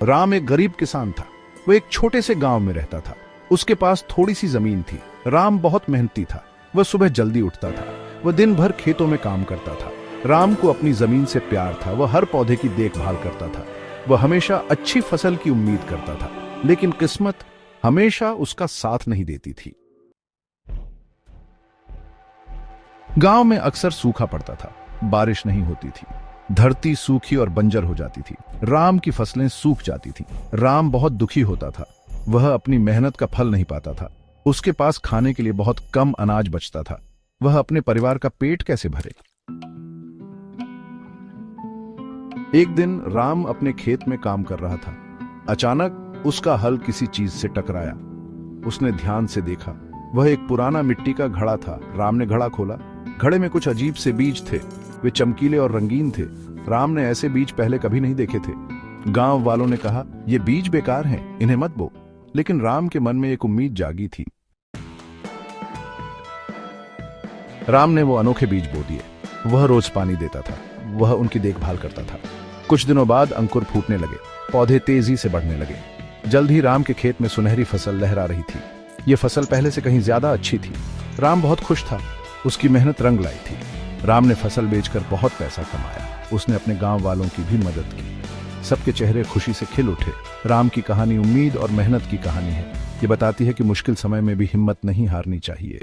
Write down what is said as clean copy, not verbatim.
राम एक गरीब किसान था। वो एक छोटे से गांव में रहता था। उसके पास थोड़ी सी जमीन थी। राम बहुत मेहनती था। वह सुबह जल्दी उठता था। वह दिन भर खेतों में काम करता था। राम को अपनी जमीन से प्यार था। वह हर पौधे की देखभाल करता था। वह हमेशा अच्छी फसल की उम्मीद करता था, लेकिन किस्मत हमेशा उसका साथ नहीं देती थी। गांव में अक्सर सूखा पड़ता था। बारिश नहीं होती थी। धरती सूखी और बंजर हो जाती थी। राम की फसलें सूख जाती थीं। राम बहुत दुखी होता था। वह अपनी मेहनत का फल नहीं पाता था। उसके पास खाने के लिए बहुत कम अनाज बचता था। वह अपने परिवार का पेट कैसे भरे? एक दिन राम अपने खेत में काम कर रहा था। अचानक उसका हल किसी चीज से टकराया। उसने ध्यान से देखा। वह एक पुराना मिट्टी का घड़ा था। राम ने घड़ा खोला। घड़े में कुछ अजीब से बीज थे। वे चमकीले और रंगीन थे। राम ने ऐसे बीज पहले कभी नहीं देखे थे। गांव वालों ने कहा, ये बीज बेकार हैं, इन्हें मत बो। लेकिन राम के मन में एक उम्मीद जागी थी। राम ने वो अनोखे बीज बो दिए। वह रोज पानी देता था। वह उनकी देखभाल करता था। कुछ दिनों बाद अंकुर फूटने लगे। पौधे तेजी से बढ़ने लगे। जल्द ही राम के खेत में सुनहरी फसल लहरा रही थी। ये फसल पहले से कहीं ज्यादा अच्छी थी। राम बहुत खुश था। उसकी मेहनत रंग लाई थी। राम ने फसल बेचकर बहुत पैसा कमाया। उसने अपने गांव वालों की भी मदद की। सबके चेहरे खुशी से खिल उठे। राम की कहानी उम्मीद और मेहनत की कहानी है। ये बताती है कि मुश्किल समय में भी हिम्मत नहीं हारनी चाहिए।